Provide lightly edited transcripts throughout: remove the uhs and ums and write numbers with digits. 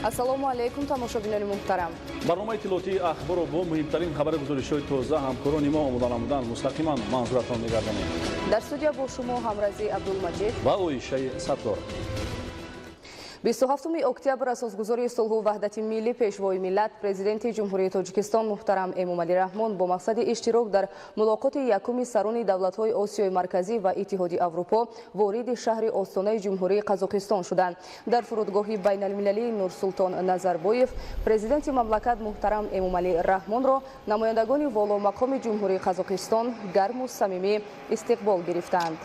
ассалому алейкум тамошобинони муҳтарам. барномаи иттилоотии ахбору бо муҳимтарин хабари гузоришҳои тоза ҳамкорони мо омода намудан мустақиман манзуратон мегардонем. дар студия бо шумо ҳамрази абдулмаҷид ва оишаи саттор. 27 октябр асосгузори сулҳу ваҳдати миллӣ пешвои миллат президенти ҷумҳурии тоҷикистон муҳтарам Эмомалӣ Раҳмон бо мақсади иштирок дар мулоқоти якуми сарони давлатҳои Осиёи марказӣ ва Иттиҳоди Аврупо вориди шаҳри остонаи ҷумҳурии Қазоқистон шуданд. Дар фурудгоҳи байналмилалии Нурсултон Назарбоев президенти мамлакат муҳтарам Эмомалӣ Раҳмонро намояндагони воломақоми ҷумҳурии Қазоқистон гарму самимӣ истиқбол гирифтанд.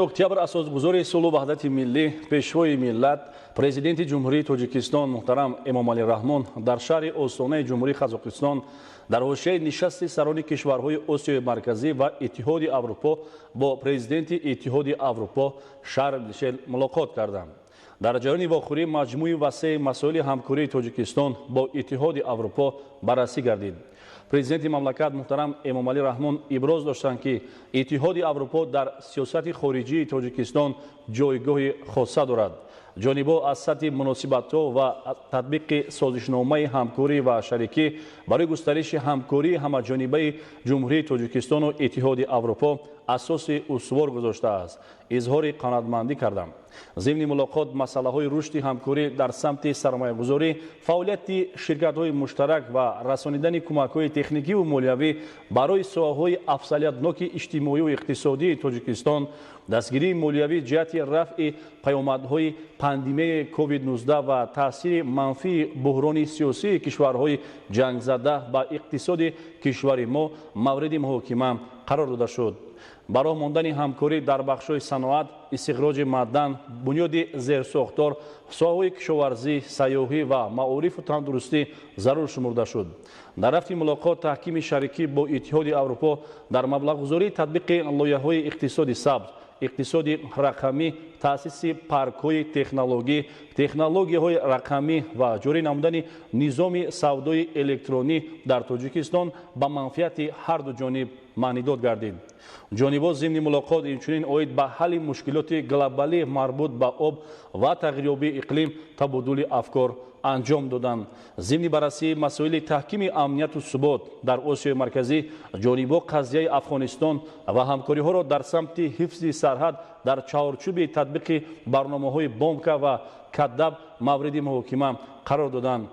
октябр асосгузори сулҳу ваҳдати миллӣ пешвои миллат президенти ҷумҳурии тоҷикистон муҳтарам Эмомалӣ Раҳмон дар шаҳри остонаи ҷумҳурии Қазоқистон дар ҳошияи нишасти сарони кишварҳои Осиёи марказӣ ва Иттиҳоди Аврупо бо президенти Иттиҳоди Аврупо Шарл Мишел мулоқот карданд. дар ҷараёни вохӯрӣ маҷмӯи васеъи масоили ҳамкории Тоҷикистон бо Иттиҳоди Аврупо баррасӣ гардид. президенти мамлакат муҳтарам Эмомалӣ Раҳмон иброз доштанд ки Иттиҳоди Аврупо дар сиёсати хориҷии Тоҷикистон ҷойгоҳи хоса дорад. ҷонибҳо аз сатҳи муносибатҳо ва татбиқи созишномаи ҳамкорӣ ва шарикӣ барои густариши ҳамкории ҳамаҷонибаи ҷумҳурии Тоҷикистону Иттиҳоди Аврупо асоси устувор гузоштааст. изҳори қаноатмандӣ кардам. зимни мулоқот масъалаҳои рушди ҳамкорӣ дар самти сармоягузорӣ, фаъолияти ширкатҳои муштарак ва расонидани кӯмакҳои техникиву молиявӣ барои соҳаҳои афзалиятноки иҷтимоиву иқтисодии Тоҷикистон, дастгирии молиявӣ ҷиҳати рафъи паёмадҳои пандемияи COVID-19 ва таъсири манфии буҳрони сиёсии кишварҳои ҷангзада ба иқтисоди кишвари мо мавриди муҳокима қарор дода шуд. ба роҳ мондани ҳамкорӣ дар бахшҳои саноат, истихроҷи маъдан, бунёди зерсохтор, соҳаҳои кишоварзӣ, сайёҳӣ ва маорифу тандурустӣ зарур шумурда шуд. дар рафти мулоқот таҳкими шарикӣ бо Иттиҳоди Аврупо дар маблағгузории татбиқи лоиҳаҳои иқтисоди сабз, иқтисоди рақамӣ, таъсиси паркҳои технологӣ, технологияҳои рақамӣ ва ҷорӣ намудани низоми савдои электронӣ дар Тоҷикистон ба манфиати ҳарду ҷониб маънидод гардид. ҷонибҳо зимни мулоқот инчунин оид ба ҳалли мушкилоти глобалӣ марбут ба об ва тағйирёбии иқлим табодули афкор анҷом доданд. зимни баррасии масоили таҳкими амнiyatu субот дар Осиёи марказӣ, ҷонибҳо қазияи Афғонистон ва ҳамкориҳоро дар самти ҳифзи сарҳад дар чаҳорчӯби татбиқи барномаҳои Бомка ва Каддаб мавриди муҳокима қарор доданд.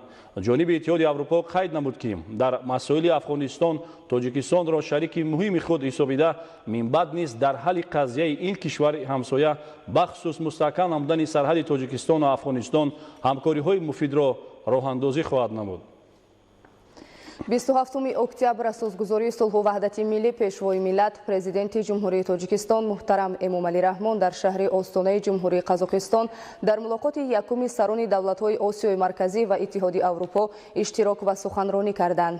ҷониби Иттиҳоди Аврупо қайд намуд ки дар масоили Афғонистон Тоҷикистонро шарики муҳими худ ҳисобида, минбаъд низ дар ҳалли қазияи ин кишвари ҳамсоя бахусус мустаҳкам намудани сарҳади Тоҷикистону Афғонистон ҳамкориҳои муфидро роҳандозӣ хоҳад намуд. 27 октябр асосгузории сулҳу ваҳдати миллӣ пешвои миллат президенти ҷумҳурии Тоҷикистон муҳтарам Эмомалӣ Раҳмон дар шаҳри остонаи ҷумҳурии Қазоқистон дар мулоқоти якуми сарони давлатҳои Осиёи марказӣ ва Иттиҳоди Аврупо иштирок ва суханронӣ карданд.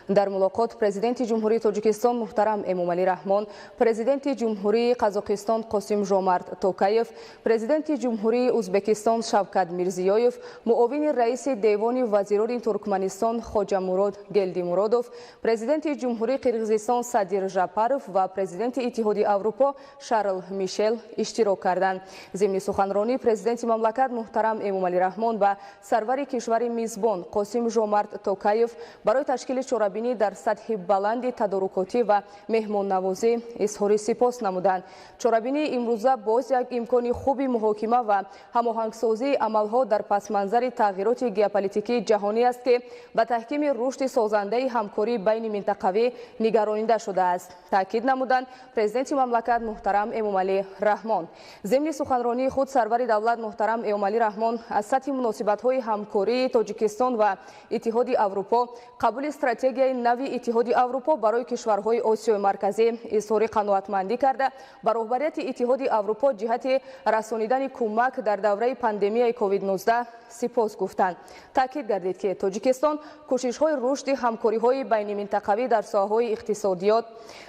дар мулоқот президенти ҷумҳурии Тоҷикистон муҳтарам Эмомалӣ Раҳмон, президенти ҷумҳурии Қазоқистон Қосим-Жомарт Токаев, президенти ҷумҳурии Узбекистон Шавкат Мирзиёев, муовини раиси Девони вазирони Туркманистон Хоҷамурод Гелдимуродов, президенти ҷумҳурии Қирғизистон Садир Жапаров ва президенти Иттиҳоди Аврупо Шарл Мишел иштирок карданд. зимни суханронӣ президенти мамлакат муҳтарам Эмомалӣ Раҳмон ба сарвари кишвари мизбон Қосим-Жомарт Токаев барои ташкили чорабинӣ дар сатҳи баланди тадорукотӣ ва меҳмоннавозӣ изҳори сипос намуданд. чорабинии имрӯза боз як имкони хуби муҳокима ва ҳамоҳангсозии амалҳо дар пасманзари тағйироти геополитикии ҷаҳонӣ аст ки ба таҳкими рушди созандаи ҳамкории байни минтақавӣ нигаронида шудааст, таъкид намуданд президенти мамлакат муҳтарам Эмомалӣ Раҳмон. зимни суханронии худ сарвари давлат муҳтарам Эмомалӣ Раҳмон аз сатҳи муносибатҳои ҳамкории Тоҷикистон ва Иттиҳоди Аврупо, қабули стратегияи нави Иттиҳоди Аврупо барои кишварҳои Осиёи марказӣ изҳори қаноатмандӣ карда, ба роҳбарияти Иттиҳоди Аврупо ҷиҳати расонидани кӯмак дар давраи пандемияи COVID-19 сипос гуфтанд. таъкид гардид ки Тоҷикистон кӯшишҳои рушди ҳамкориҳои байниминтақавӣ дар соҳаҳои иқтисодиёт,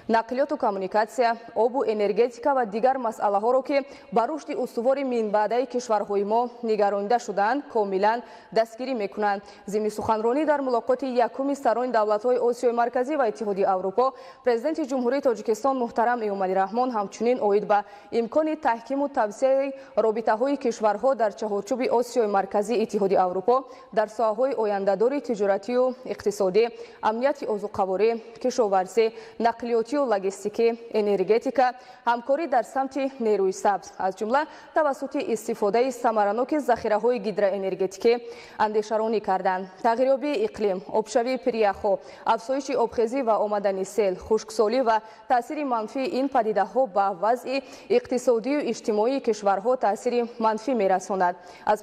нақлиёту коммуникатсия, обу энергетика ва дигар масъалаҳоро ки ба рушди устувори минбаъдаи кишварҳои мо нигаронида шудаанд, комилан дастгирӣ мекунанд. Зимни суханронӣ дар мулоқоти якуми сарони давлатҳои Осиёи марказӣ ва Иттиҳоди Аврупо, президенти ҷумҳурии Тоҷикистон муҳтарам Эмомалӣ Раҳмон ҳамчунин оид ба имкони таҳкиму тавсеяи робитаҳои кишварҳо дар чаҳорчӯби Осиёи марказӣ, Иттиҳоди Аврупо дар соҳаҳои ояндадори тиҷоратию иқтисодӣ, амнияти озуқаворӣ, кишоварзӣ, нақлиётию логистикӣ, энергетика, ҳамкорӣ дар самти нерӯи сабз, аз ҷумла тавассути истифодаи самараноки захираҳои гидроэнергетикӣ андешаронӣ карданд. Тағйирёбии иқлим, обшавии пиряхҳо, афзоиши обхезӣ ва омадани сел, хушксолӣ ва таъсири манфии ин падидаҳо ба вазъи иқтисодию иҷтимоии кишварҳо таъсири манфӣ мерасонад. Аз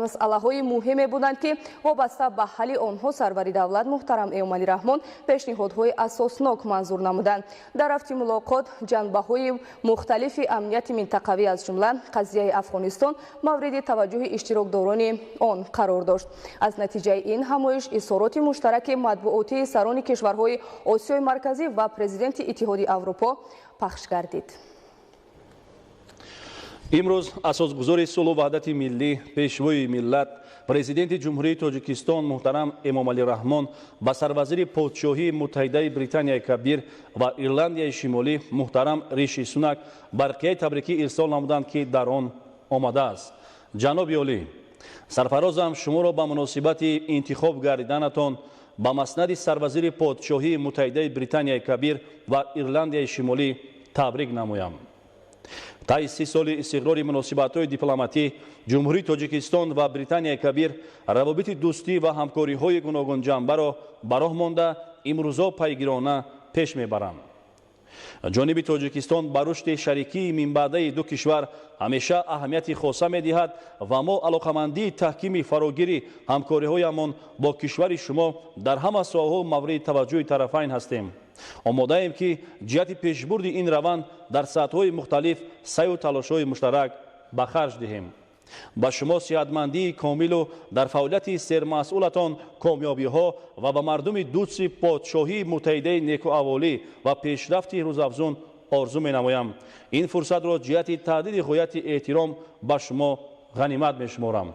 масъалаҳои муҳиме буданд ки вобаста ба ҳалли онҳо сарвари давлат муҳтарам Эмомалӣ Раҳмон пешниҳодҳои асоснок манзур намуданд. Дар рафти мулоқот ҷанбаҳои мухталифи амнияти минтақавӣ аз ҷумла қазияи Афғонистон мавриди таваҷҷӯҳи иштирокдорони он қарор дошт. аз натиҷаи ин ҳамоиш изҳороти муштараки матбуотии сарони кишварҳои Осиёи марказӣ ва президенти Иттиҳоди Аврупо пахш гардид. имрӯз асосгузори сулҳу ваҳдати миллӣ, пешвои миллат, президенти ҷумҳурии Тоҷикистон муҳтарам Эмомалӣ Раҳмон ба сарвазири подшоҳии Муттаҳидаи Британияи Кабир ва Ирландияи Шимолӣ муҳтарам Риши Сунак барқияи табрикӣ ирсол намуданд, ки дар он омадааст. ҷаноби олӣ, сарфарозам шуморо ба муносибати интихоб гардиданатон ба маснади сарвазири подшоҳии Муттаҳидаи Британияи Кабир ва Ирландияи Шимолӣ табрик намоям. таи 30 соли истиқрори муносибатҳои дипломатӣ, ҷумҳурии Тоҷикистон ва Британияи Кабир равобити дӯстӣ ва ҳамкориҳои гуногунҷанбаро ба роҳ монда имрӯзҳо пайгирона пеш мебаранд. ҷониби Тоҷикистон ба рушди шарикии минбаъдаи ду кишвар ҳамеша аҳамияти хоса медиҳад ва мо алоқамандии таҳкими фарогири ҳамкориҳоямон бо кишвари шумо дар ҳама соҳаҳо мавриди таваҷҷӯҳи тарафайн ҳастем. омодаем ки ҷиҳати пешбурди ин раванд дар сатҳҳои мухталиф сайю талошҳои муштарак ба харҷ диҳем. ба шумо сиҳатмандии комилу дар фаъолияти сермасъулатон комёбиҳо ва ба мардуми дӯсти подшоҳии Муттаҳидаи некуаволӣ ва пешрафти рӯзафзун орзу менамоям. ин фурсатро ҷиҳати таъдиди ғояти эҳтиром ба шумо ғанимат мешуморам.